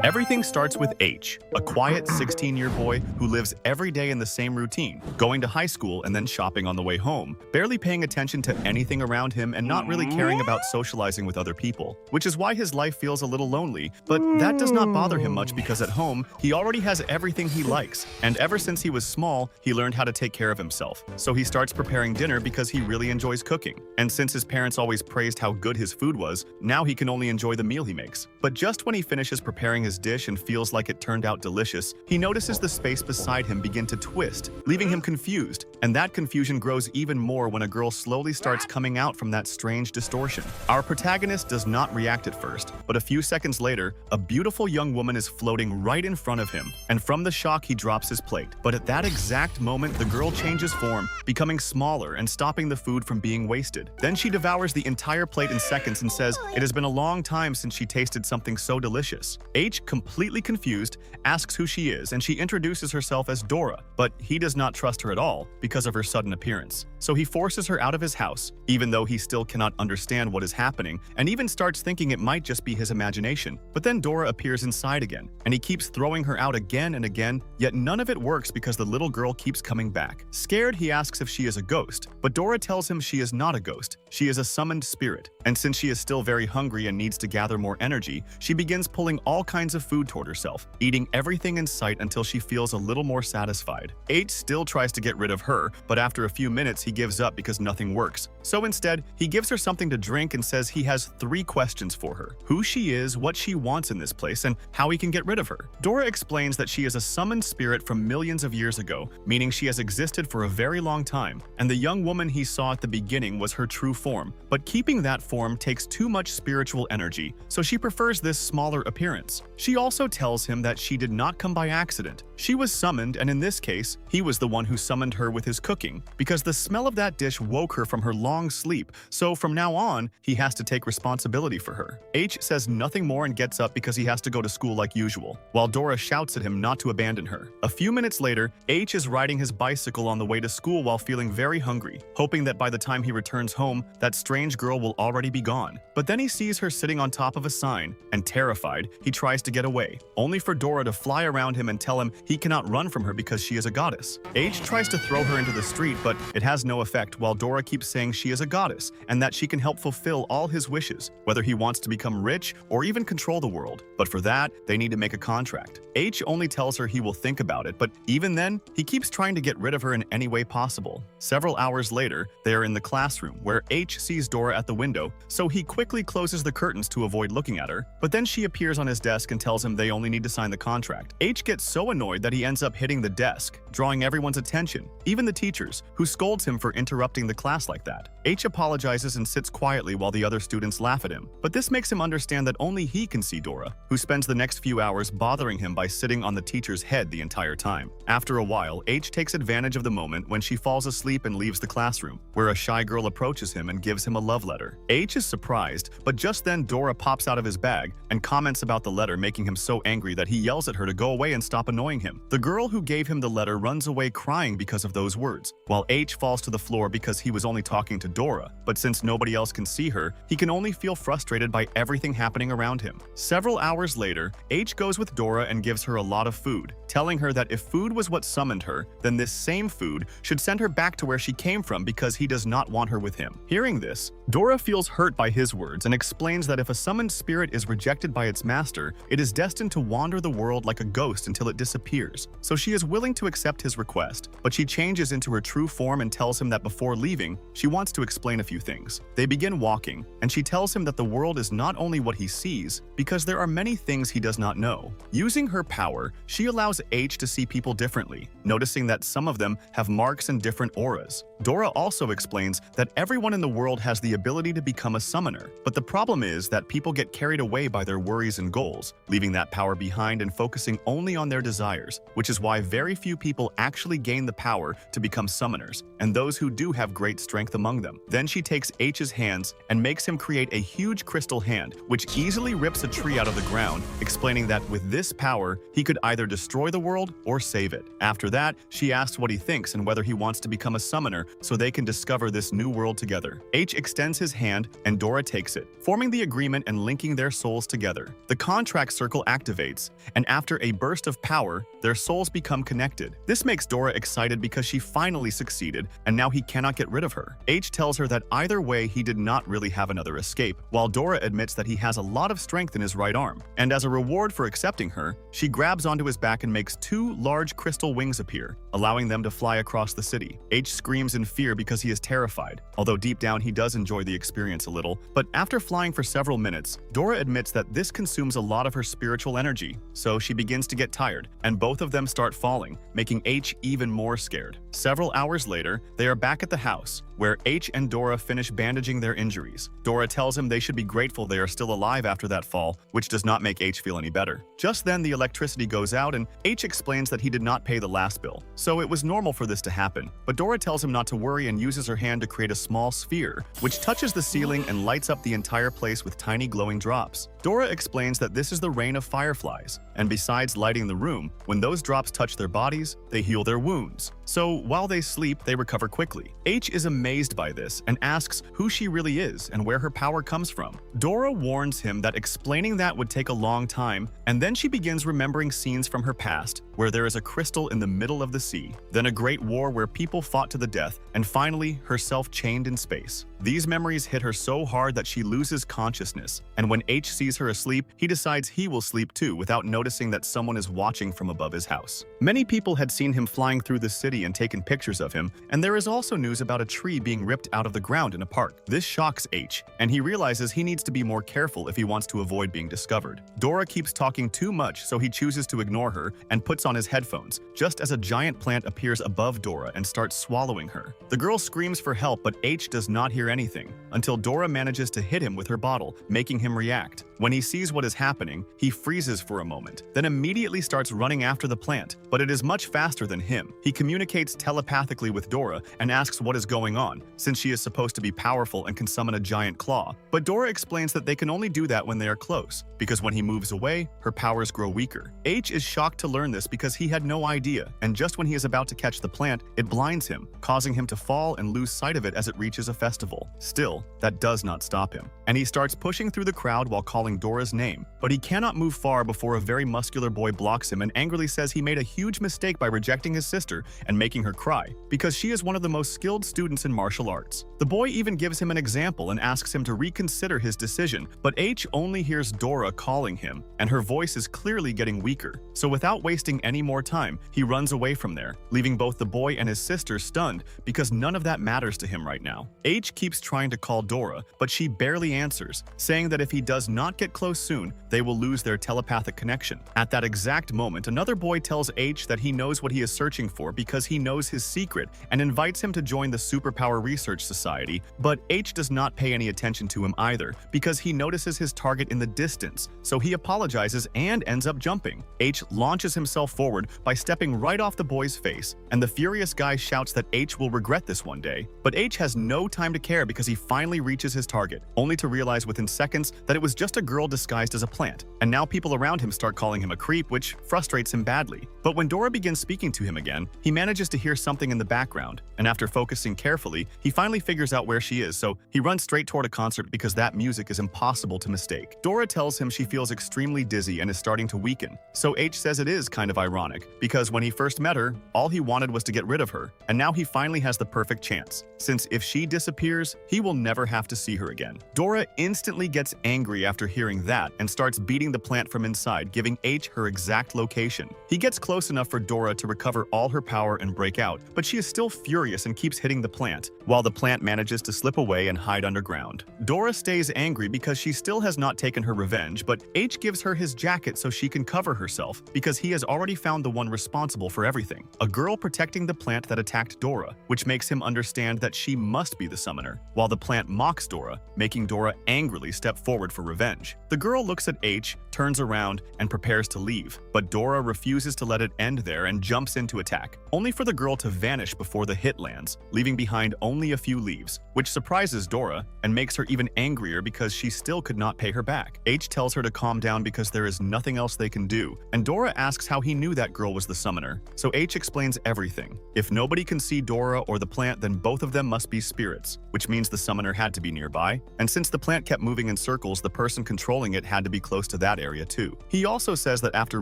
Everything starts with H, a quiet 16-year boy who lives every day in the same routine, going to high school and then shopping on the way home, barely paying attention to anything around him and not really caring about socializing with other people, which is why his life feels a little lonely. But that does not bother him much because at home, he already has everything he likes, and ever since he was small, he learned how to take care of himself. So he starts preparing dinner because he really enjoys cooking. And since his parents always praised how good his food was, now he can only enjoy the meal he makes. But just when he finishes preparing his dish and feels like it turned out delicious, he notices the space beside him begin to twist, leaving him confused. And that confusion grows even more when a girl slowly starts coming out from that strange distortion. Our protagonist does not react at first, but a few seconds later, a beautiful young woman is floating right in front of him, and from the shock he drops his plate. But at that exact moment, the girl changes form, becoming smaller and stopping the food from being wasted. Then she devours the entire plate in seconds and says it has been a long time since she tasted something so delicious. H, completely confused, asks who she is, and she introduces herself as Dora, but he does not trust her at all because of her sudden appearance. So he forces her out of his house, even though he still cannot understand what is happening, and even starts thinking it might just be his imagination. But then Dora appears inside again, and he keeps throwing her out again and again, yet none of it works because the little girl keeps coming back. Scared, he asks if she is a ghost, but Dora tells him she is not a ghost. She is a summoned spirit, and since she is still very hungry and needs to gather more energy, she begins pulling all kinds of food toward herself, eating everything in sight until she feels a little more satisfied. H still tries to get rid of her, but after a few minutes he gives up because nothing works. So instead, he gives her something to drink and says he has 3 questions for her: who she is, what she wants in this place, and how he can get rid of her. Dora explains that she is a summoned spirit from millions of years ago, meaning she has existed for a very long time, and the young woman he saw at the beginning was her true form. But keeping that form takes too much spiritual energy, so she prefers this smaller appearance. She also tells him that she did not come by accident. She was summoned, and in this case, he was the one who summoned her with his cooking, because the smell of that dish woke her from her long sleep, so from now on, he has to take responsibility for her. H says nothing more and gets up because he has to go to school like usual, while Dora shouts at him not to abandon her. A few minutes later, H is riding his bicycle on the way to school while feeling very hungry, hoping that by the time he returns home, that strange girl will already be gone. But then he sees her sitting on top of a sign, and terrified, he tries to get away, only for Dora to fly around him and tell him he cannot run from her because she is a goddess. H tries to throw her into the street, but it has no effect, while Dora keeps saying she is a goddess and that she can help fulfill all his wishes, whether he wants to become rich or even control the world. But for that, they need to make a contract. H only tells her he will think about it, but even then, he keeps trying to get rid of her in any way possible. Several hours later, they are in the classroom, where H sees Dora at the window, so he quickly closes the curtains to avoid looking at her, but then she appears on his desk and tells him they only need to sign the contract. H gets so annoyed that he ends up hitting the desk, drawing everyone's attention, even the teachers, who scolds him for interrupting the class like that. H apologizes and sits quietly while the other students laugh at him, but this makes him understand that only he can see Dora, who spends the next few hours bothering him by sitting on the teacher's head the entire time. After a while, H takes advantage of the moment when she falls asleep and leaves the classroom, where a shy girl approaches him and gives him a love letter. H is surprised, but just then Dora pops out of his bag and comments about the letter, making him so angry that he yells at her to go away and stop annoying him. The girl who gave him the letter runs away crying because of those words, while H falls to the floor because he was only talking to Dora, but since nobody else can see her, he can only feel frustrated by everything happening around him. Several hours later, H goes with Dora and gives her a lot of food, telling her that if food was what summoned her, then this same food should send her back to where she came from because he does not want her with him. Hearing this, Dora feels hurt by his words and explains that if a summoned spirit is rejected by its master, it is destined to wander the world like a ghost until it disappears. So she is willing to accept his request, but she changes into her true form and tells him that before leaving, she wants to explain a few things. They begin walking, and she tells him that the world is not only what he sees, because there are many things he does not know. Using her power, she allows H to see people differently, noticing that some of them have marks and different auras. Dora also explains that everyone in the world has the ability to become a summoner, but the problem is that people get carried away by their worries and goals, leaving that power behind and focusing only on their desires, which is why very few people actually gain the power to become summoners, and those who do have great strength among them. Then she takes H's hands and makes him create a huge crystal hand, which easily rips a tree out of the ground, explaining that with this power, he could either destroy the world or save it. After that, she asks what he thinks and whether he wants to become a summoner so they can discover this new world together. H extends his hand and Dora takes it, forming the agreement and linking their souls together. The contract circle activates, and after a burst of power, their souls become connected. This makes Dora excited because she finally succeeded, and now he cannot get rid of her. H tells her that either way he did not really have another escape, while Dora admits that he has a lot of strength in his right arm. And as a reward for accepting her, she grabs onto his back and makes two large crystal wings appear, allowing them to fly across the city. H screams in fear because he is terrified, although deep down he does enjoy the experience a little. But after flying for several minutes, Dora admits that this consumes a lot of her spiritual energy, so she begins to get tired, and both of them start falling, making H even more scared. Several hours later, they are back at the house, where H and Dora finish bandaging their injuries. Dora tells him they should be grateful they are still alive after that fall, which does not make H feel any better. Just then, the electricity goes out and H explains that he did not pay the last bill, so it was normal for this to happen. But Dora tells him not to worry and uses her hand to create a small sphere, which touches the ceiling and lights up the entire place with tiny glowing drops. Dora explains that this is the rain of fireflies, and besides lighting the room, when those drops touch their bodies, they heal their wounds. So while they sleep, they recover quickly. H is amazed by this and asks who she really is and where her power comes from. Dora warns him that explaining that would take a long time, and then she begins remembering scenes from her past, where there is a crystal in the middle of the sea, then a great war where people fought to the death, and finally, herself chained in space. These memories hit her so hard that she loses consciousness, and when H sees her asleep, he decides he will sleep too without noticing that someone is watching from above his house. Many people had seen him flying through the city and taken pictures of him, and there is also news about a tree being ripped out of the ground in a park. This shocks H, and he realizes he needs to be more careful if he wants to avoid being discovered. Dora keeps talking too much, so he chooses to ignore her and puts on his headphones, just as a giant plant appears above Dora and starts swallowing her. The girl screams for help, but H does not hear anything, until Dora manages to hit him with her bottle, making him react. When he sees what is happening, he freezes for a moment, then immediately starts running after the plant, but it is much faster than him. He communicates telepathically with Dora and asks what is going on, since she is supposed to be powerful and can summon a giant claw. But Dora explains that they can only do that when they are close, because when he moves away, her powers grow weaker. H is shocked to learn this because he had no idea, and just when he is about to catch the plant, it blinds him, causing him to fall and lose sight of it as it reaches a festival. Still, that does not stop him, and he starts pushing through the crowd while calling Dora's name. But he cannot move far before a very muscular boy blocks him and angrily says he made a huge mistake by rejecting his sister and making her cry, because she is one of the most skilled students in martial arts. The boy even gives him an example and asks him to reconsider his decision, but H only hears Dora calling him, and her voice is clearly getting weaker. So without wasting any more time, he runs away from there, leaving both the boy and his sister stunned because none of that matters to him right now. H keeps trying to call Dora, but she barely answers, saying that if he does not get close soon, they will lose their telepathic connection. At that exact moment, another boy tells H that he knows what he is searching for because he knows his secret and invites him to join the Superpower Research Society, but H does not pay any attention to him either because he notices his target in the distance, so he apologizes and ends up jumping. H launches himself forward by stepping right off the boy's face, and the furious guy shouts that H will regret this one day. But H has no time to care because he finally reaches his target, only to realize within seconds that it was just a girl disguised as a plant, and now people around him start calling him a creep, which frustrates him badly. But when Dora begins speaking to him again, he manages to hear something in the background, and after focusing carefully, he finally figures out where she is, so he runs straight toward a concert because that music is impossible to mistake. Dora tells him she feels extremely dizzy and is starting to weaken, so H says it is kind of ironic, because when he first met her, all he wanted was to get rid of her, and now he finally has the perfect chance, since if she disappears, he will never have to see her again. Dora instantly gets angry after hearing that and starts beating the plant from inside, giving H her exact location. He gets close enough for Dora to recover all her power and break out, but she is still furious and keeps hitting the plant, while the plant manages to slip away and hide underground. Dora stays angry because she still has not taken her revenge, but H gives her his jacket so she can cover herself because he has already found the one responsible for everything, a girl protecting the plant that attacked Dora, which makes him understand that she must be the summoner, while the plant mocks Dora, making Dora angrily step forward for revenge. The girl looks at H, turns around, and prepares to leave, but Dora refuses to let it end there and jumps in to attack, only for the girl to vanish before the hit lands, leaving behind only a few leaves, which surprises Dora and makes her even angrier because she still could not pay her back. H tells her to calm down because there is nothing else they can do, and Dora asks how he knew that girl was the summoner, so H explains everything. If nobody can see Dora or the plant, then both of them must be spirits, which means the summoner had to be nearby, and since the plant kept moving in circles, the person controlling it had to be close to that area too. He also says that after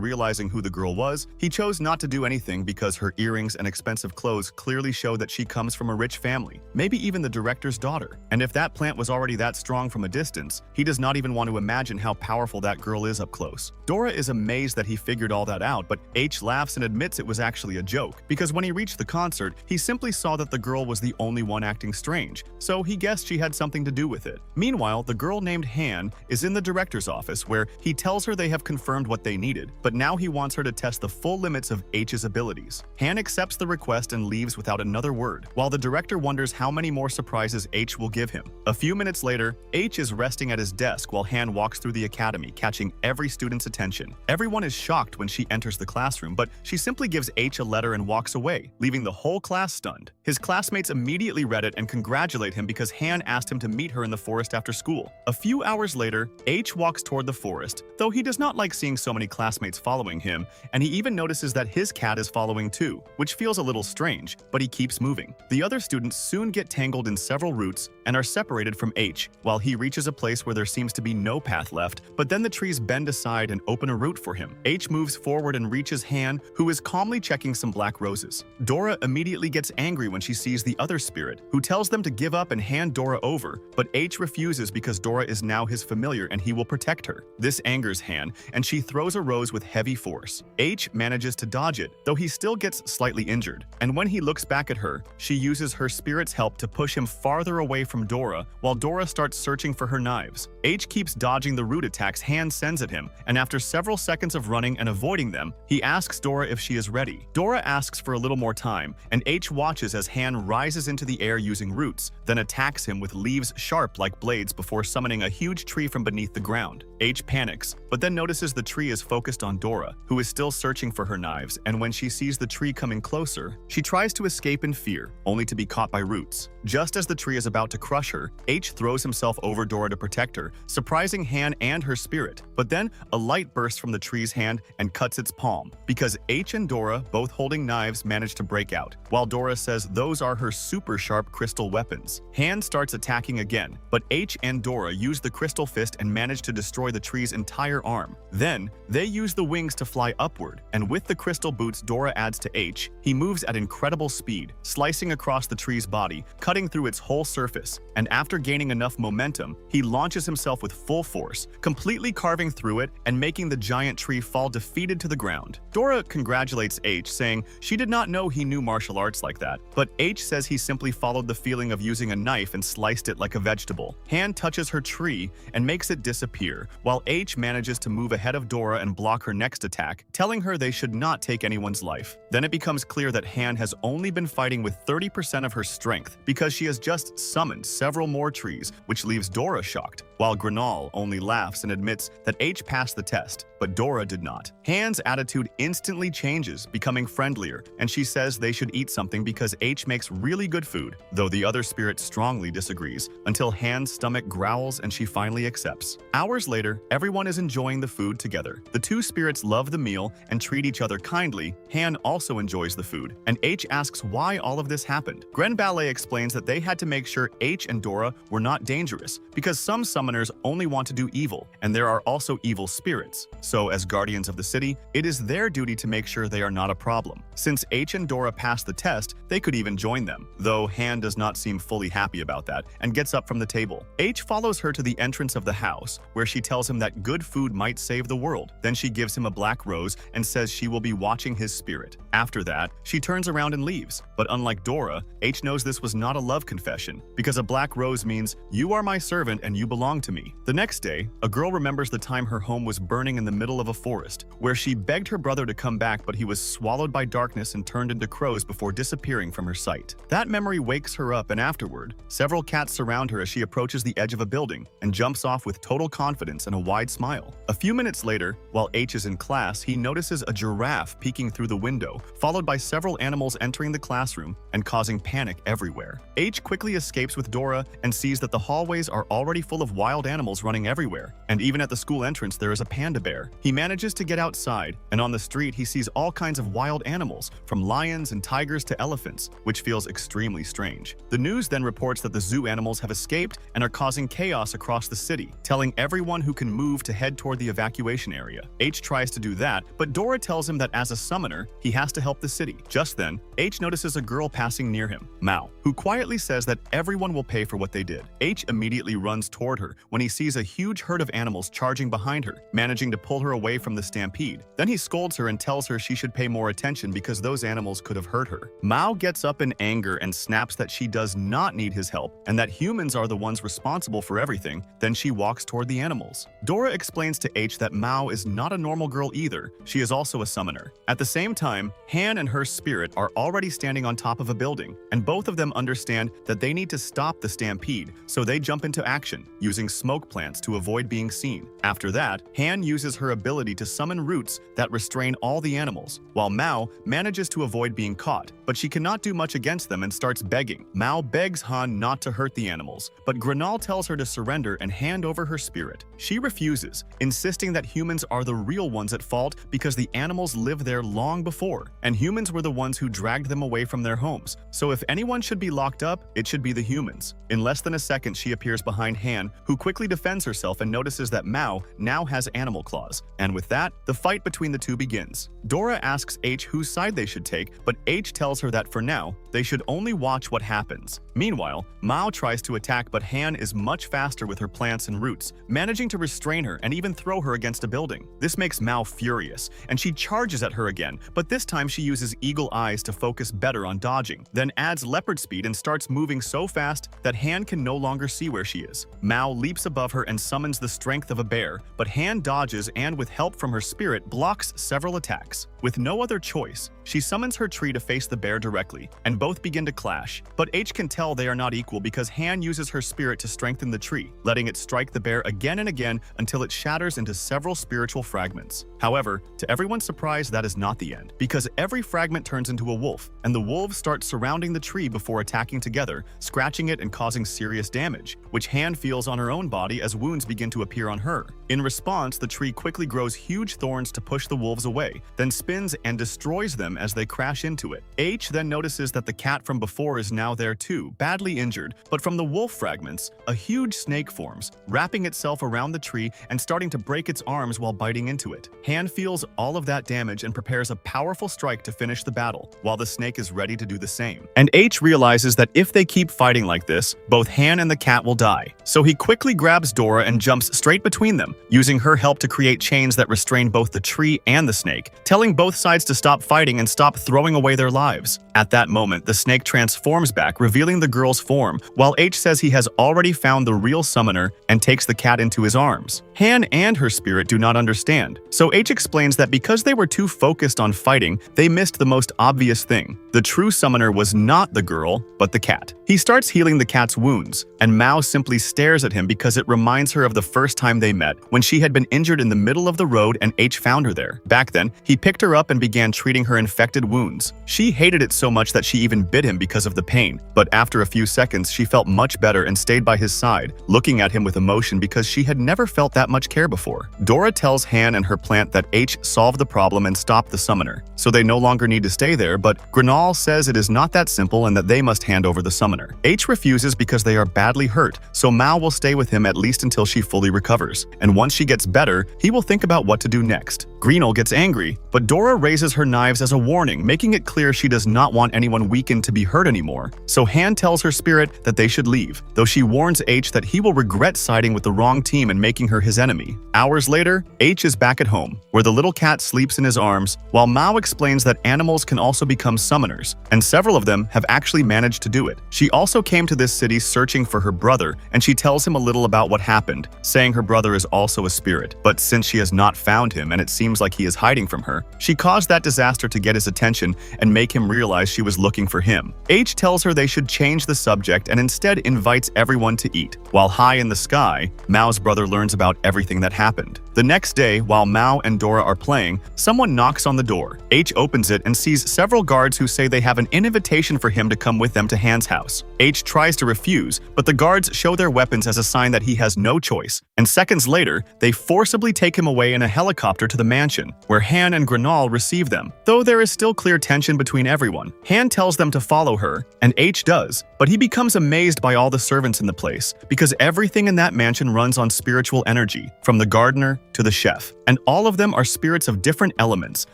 realizing who the girl was, he chose not to do anything because her earrings and expensive clothes clearly show that she comes from a rich family, maybe even the director's daughter. And if that plant was already that strong from a distance, he does not even want to imagine how powerful that girl is up close. Dora is amazed that he figured all that out, but H laughs and admits it was actually a joke, because when he reached the concert, he simply saw that the girl was the only one acting strange, so he guessed she had something to do with it. Meanwhile, the girl named Han is in the director's office where he tells her they have confirmed what they needed, but now he wants her to test the full limits of H's abilities. Han accepts the request and leaves without another word, while the director wonders how many more surprises H will give him. A few minutes later, H is resting at his desk while Han walks through the academy, catching every student's attention. Everyone is shocked when she enters the classroom, but she simply gives H a letter and walks away, leaving the whole class stunned. His classmates immediately read it and congratulate him because Han asked him to meet her in the forest after school. A few hours later, H walks toward the forest, though he does not like seeing so many classmates following him, and he even notices that his cat is following too, which feels a little strange, but he keeps moving. The other students soon get tangled in several roots and are separated from H, while he reaches a place where there seems to be no path left, but then the trees bend aside and open a route for him. H moves forward and reaches Han, who is calmly checking some black roses. Dora immediately gets angry when she sees the other spirit, who tells them to give up and hand Dora over, but H refuses because Dora is now his familiar and he will protect her. This angers Han, and she throws a rose with heavy force. H manages to dodge it, though he still gets slightly injured, and when he looks back at her, she uses her spirit's help to push him farther away from Dora, while Dora starts searching for her knives. H keeps dodging the root attacks Han sends at him, and after several seconds of running and avoiding them, he asks Dora if she is ready. Dora asks for a little more time, and H watches as Han rises into the air using roots, then attacks him with leaves sharp like blades before summoning a huge tree from beneath the ground. H panics, but then notices the tree is focused on Dora, who is still searching for her knives, and when she sees the tree coming closer, she tries to escape in fear, only to be caught by roots. Just as the tree is about to crush her, H throws himself over Dora to protect her, surprising Han and her spirit. But then, a light bursts from the tree's hand and cuts its palm, because H and Dora, both holding knives, manage to break out, while Dora says those are her super sharp crystal weapons. Han starts attacking again, but H and Dora use the crystal fist and manage to destroy the tree's entire arm. Then, they use the wings to fly upward, and with the crystal boots Dora adds to H, he moves at incredible speed, slicing across the tree's body, cutting through its whole surface, and after gaining enough momentum, he launches himself with full force, completely carving through it and making the giant tree fall defeated to the ground. Dora congratulates H, saying she did not know he knew martial arts like that, but H says he simply followed the feeling of using a knife and sliced it like a vegetable. Han touches her tree and makes it disappear, while H manages to move ahead of Dora and block her next attack, telling her they should not take anyone's life. Then it becomes clear that Han has only been fighting with 30% of her strength because she has just summoned several more trees, which leaves Dora shocked, while Granal only laughs and admits that H passed the test, but Dora did not. Han's attitude instantly changes, becoming friendlier, and she says they should eat something because H makes really good food, though the other spirit strongly disagrees, until Han's stomach growls and she finally accepts. Hours later, everyone is enjoying the food together. The two spirits love the meal and treat each other kindly. Han also enjoys the food, and H asks why all of this happened. Gren Ballet explains that they had to make sure H and Dora were not dangerous, because some summoners only want to do evil, and there are also evil spirits. So, as guardians of the city, it is their duty to make sure they are not a problem. Since H and Dora passed the test, they could even join them, though Han does not seem fully happy about that and gets up from the table. H follows her to the entrance of the house, where she tells him that good food might save the world. Then she gives him a black rose and says she will be watching his spirit. After that, she turns around and leaves. But unlike Dora, H knows this was not a love confession, because a black rose means, "You are my servant and you belong to me." The next day, a girl remembers the time her home was burning in the middle of a forest, where she begged her brother to come back, but he was swallowed by darkness and turned into crows before disappearing from her sight. That memory wakes her up, and afterward, several cats surround her as she approaches the edge of a building and jumps off with total confidence and a wide smile. A few minutes later, while H is in class, he notices a giraffe peeking through the window, followed by several animals entering the classroom and causing panic everywhere. H quickly escapes with Dora and sees that the hallways are already full of wild animals running everywhere, and even at the school entrance there is a panda bear. He manages to get outside, and on the street he sees all kinds of wild animals, from lions and tigers to elephants, which feels extremely strange. The news then reports that the zoo animals have escaped and are causing chaos across the city, telling everyone who can move to head toward the evacuation area. H tries to do that, but Dora tells him that as a summoner, he has to help the city. Just then, H notices a girl passing near him, Mao, who quietly says that everyone will pay for what they did. H immediately runs toward her when he sees a huge herd of animals charging behind her, managing to pull her away from the stampede. Then he scolds her and tells her she should pay more attention because those animals could have hurt her. Mao gets up in anger and snaps that she does not need his help and that humans are the ones responsible for everything. Then she walks toward the animals. Dora explains to H that Mao is not a normal girl either. She is also a summoner. At the same time, Han and her spirit are already standing on top of a building, and both of them understand that they need to stop the stampede, so they jump into action, using smoke plants to avoid being seen. After that, Han uses her ability to summon roots that restrain all the animals, while Mao manages to avoid being caught, but she cannot do much against them and starts begging. Mao begs Han not to hurt the animals, but Granal tells her to surrender and hand over her spirit. She refuses, insisting that humans are the real ones at fault because the animals lived there long before, and humans were the ones who dragged them away from their homes. So if anyone should be locked up, it should be the humans. In less than a second, she appears behind Han, who quickly defends herself and notices that Mao now has animal claws. And with that, the fight between the two begins. Dora asks H whose side they should take, but H tells her that for now, they should only watch what happens. Meanwhile, Mao tries to attack, but Han is much faster with her plants and roots, managing to restrain her and even throw her against a building. This makes Mao furious, and she charges at her again, but this time she uses eagle eyes to focus better on dodging, then adds leopard speed and starts moving so fast that Han can no longer see where she is. Mao leaps above her and summons the strength of a bear, but Han dodges and, with help from her spirit, blocks several attacks. With no other choice, she summons her tree to face the bear directly, and both begin to clash. But H can tell they are not equal because Han uses her spirit to strengthen the tree, letting it strike the bear again and again until it shatters into several spiritual fragments. However, to everyone's surprise, that is not the end, because every fragment turns into a wolf, and the wolves start surrounding the tree before attacking together, scratching it and causing serious damage, which Han feels on her own body as wounds begin to appear on her. In response, the tree quickly grows huge thorns to push the wolves away, then spins and destroys them as they crash into it. H then notices that the cat from before is now there too, badly injured, but from the wolf fragments, a huge snake forms, wrapping itself around the tree and starting to break its arms while biting into it. Han feels all of that damage and prepares a powerful strike to finish the battle, while the snake is ready to do the same. And H realizes that if they keep fighting like this, both Han and the cat will die. So he quickly grabs Dora and jumps straight between them, using her help to create chains that restrain both the tree and the snake, telling both sides to stop fighting and stop throwing away their lives. At that moment, the snake transforms back, revealing the girl's form, while H says he has already found the real summoner and takes the cat into his arms. Han and her spirit do not understand, so H explains that because they were too focused on fighting, they missed the most obvious thing. The true summoner was not the girl, but the cat. He starts healing the cat's wounds, and Mao simply stares at him because it reminds her of the first time they met, when she had been injured in the middle of the road and H found her there. Back then, he picked her up and began treating her infected wounds. She hated it so much that she even bit him because of the pain, but after a few seconds, she felt much better and stayed by his side, looking at him with emotion because she had never felt that much care before. Dora tells Han and her plant that H solved the problem and stopped the summoner, so they no longer need to stay there, but Granal says it is not that simple and that they must hand over the summoner. H refuses because they are badly hurt, so Mao will stay with him at least until she fully recovers, and once she gets better, he will think about what to do next. Greenel gets angry, but Dora raises her knives as a warning, making it clear she does not want anyone weakened to be hurt anymore. So Han tells her spirit that they should leave, though she warns H that he will regret siding with the wrong team and making her his enemy. Hours later, H is back at home, where the little cat sleeps in his arms, while Mao explains that animals can also become summoners, and several of them have actually managed to do it. She also came to this city searching for her brother, and she tells him a little about what happened, saying her brother is also a spirit. But since she has not found him and it seems like he is hiding from her, she caused that disaster to get his attention and make him realize she was looking for him. H tells her they should change the subject and instead invites everyone to eat. While high in the sky, Mao's brother learns about everything that happened. The next day, while Mao and Dora are playing, someone knocks on the door. H opens it and sees several guards who say they have an invitation for him to come with them to Han's house. H tries to refuse, but the guards show their weapons as a sign that he has no choice, and seconds later, they forcibly take him away in a helicopter to the mansion, where Han and Greenel receive them. Though there is still clear tension between everyone, Han tells them to follow her, and H does, but he becomes amazed by all the servants in the place, because everything in that mansion runs on spiritual energy, from the gardener to the chef, and all of them are spirits of different elements,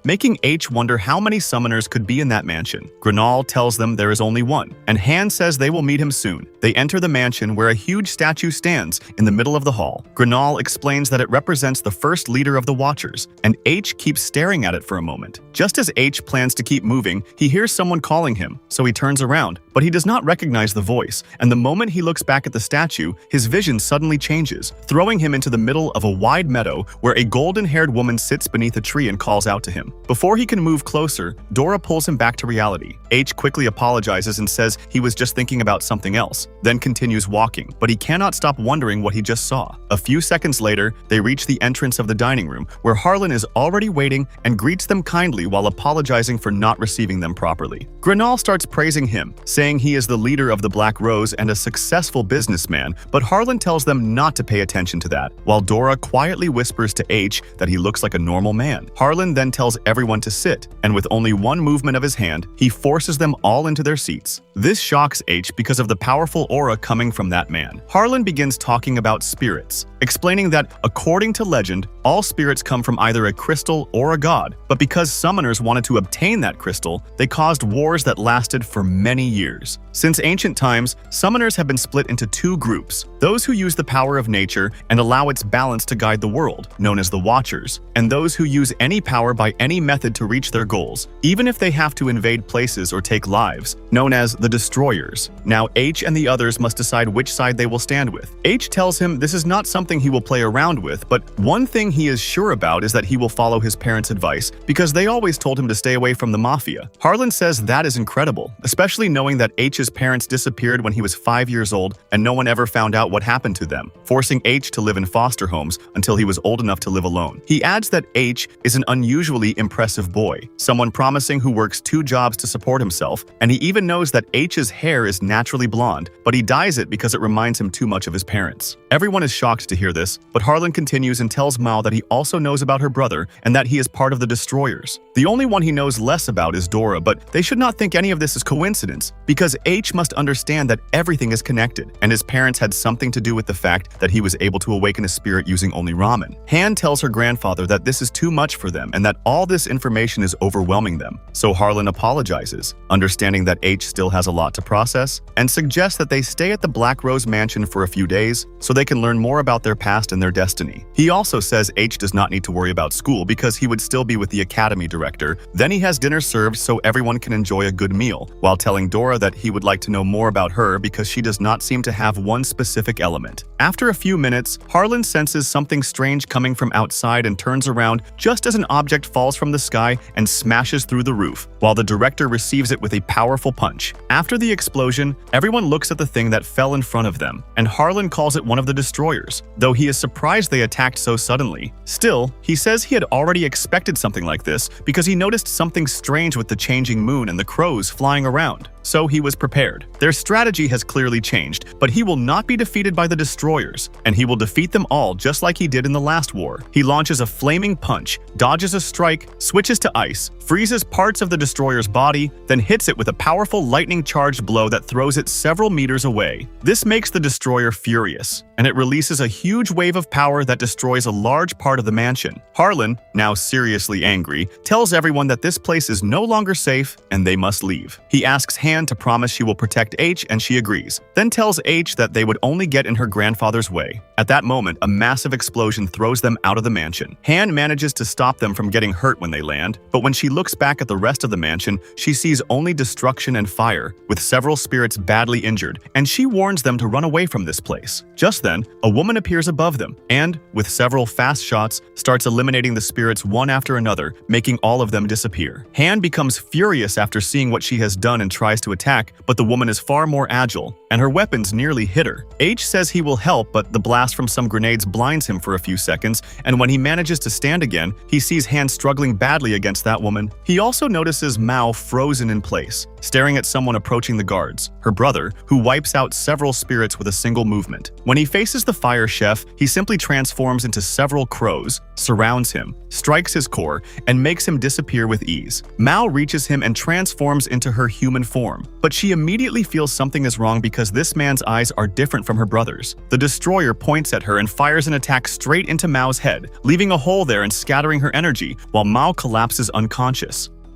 making H wonder how many summoners could be in that mansion. Greenel tells them there is only one, and Han says they will meet him soon. They enter the mansion where a huge statue stands in the middle of the hall. Greenel explains that it represents the first leader of the Watchers, and H keeps staring at it for a moment. Just as H plans to keep moving, he hears someone calling him, so he turns around, but he does not recognize the voice, and the moment he looks back at the statue, his vision suddenly changes, throwing him into the middle of a wide meadow where a golden-haired woman sits beneath a tree and calls out to him. Before he can move closer, Dora pulls him back to reality. H quickly apologizes and says he was just thinking about something else, then continues walking, but he cannot stop wondering what he just saw. A few seconds later, they reach the entrance of the dining room, where Harlan is already waiting and greets them kindly while apologizing for not receiving them properly. Greenel starts praising him, saying he is the leader of the Black Rose and a successful businessman, but Harlan tells them not to pay attention to that, while Dora quietly whispers to H that he looks like a normal man. Harlan then tells everyone to sit, and with only one movement of his hand, he forces them all into their seats. This shocks H because of the powerful aura coming from that man. Harlan begins talking about spirits, explaining that, according to legend, all spirits come from either a crystal or a god, but because summoners wanted to obtain that crystal, they caused wars that lasted for many years. Since ancient times, summoners have been split into two groups: those who use the power of nature and allow its balance to guide the world, known as the Watchers, and those who use any power by any method to reach their goals, even if they have to invade places or take lives, known as the Destroyers. Now H and the others must decide which side they will stand with. H tells him this is not something he will play around with, but one thing he is sure about is that he will follow his parents' advice, because they always told him to stay away from the mafia. Harlan says that is incredible, especially knowing that H's parents disappeared when he was 5 years old and no one ever found out what happened to them, forcing H to live in foster homes until he was old enough to live alone. He adds that H is an unusually impressive boy, someone promising who works 2 jobs to support himself, and he even knows that H's hair is naturally blonde, but he dyes it because it reminds him too much of his parents. Everyone is shocked to hear this, but Harlan continues and tells Mao that he also knows about her brother and that he is part of the Destroyers. The only one he knows less about is Dora, but they should not think any of this is coincidence, because H must understand that everything is connected, and his parents had something to do with the fact that he was able to awaken a spirit using only ramen. Han tells her grandfather that this is too much for them and that all this information is overwhelming them, so Harlan apologizes, understanding that H still has a lot to process, and suggests that they stay at the Black Rose Mansion for a few days so they can learn more about their past and their destiny. He also says H does not need to worry about school because he would still be with the academy director. Then he has dinner served so everyone can enjoy a good meal, while telling Dora that he would like to know more about her because she does not seem to have one specific element. After a few minutes, Harlan senses something strange coming from outside and turns around just as an object falls from the sky and smashes through the roof, while the director receives it with a powerful punch. After the explosion, everyone looks at the thing that fell in front of them, and Harlan calls it one of the Destroyers, though he is surprised they attacked so suddenly. Still, he says he had already expected something like this because he noticed something strange with the changing moon and the crows flying around. So he was prepared. Their strategy has clearly changed, but he will not be defeated by the Destroyers, and he will defeat them all just like he did in the last war. He launches a flaming punch, dodges a strike, switches to ice, freezes parts of the Destroyer's body, then hits it with a powerful lightning-charged blow that throws it several meters away. This makes the Destroyer furious, and it releases a huge wave of power that destroys a large part of the mansion. Harlan, now seriously angry, tells everyone that this place is no longer safe and they must leave. He asks Han to promise she will protect H, and she agrees, then tells H that they would only get in her grandfather's way. At that moment, a massive explosion throws them out of the mansion. Han manages to stop them from getting hurt when they land, but when she looks back at the rest of the mansion, she sees only destruction and fire, with several spirits badly injured, and she warns them to run away from this place. Just then, a woman appears above them, and, with several fast shots, starts eliminating the spirits one after another, making all of them disappear. Han becomes furious after seeing what she has done and tries to attack, but the woman is far more agile, and her weapons nearly hit her. H says he will help, but the blast from some grenades blinds him for a few seconds, and when he manages to stand again, he sees Han struggling badly against that woman. He also notices Mao frozen in place, staring at someone approaching the guards, her brother, who wipes out several spirits with a single movement. When he faces the fire chef, he simply transforms into several crows, surrounds him, strikes his core, and makes him disappear with ease. Mao reaches him and transforms into her human form, but she immediately feels something is wrong because this man's eyes are different from her brother's. The destroyer points at her and fires an attack straight into Mao's head, leaving a hole there and scattering her energy, while Mao collapses unconscious.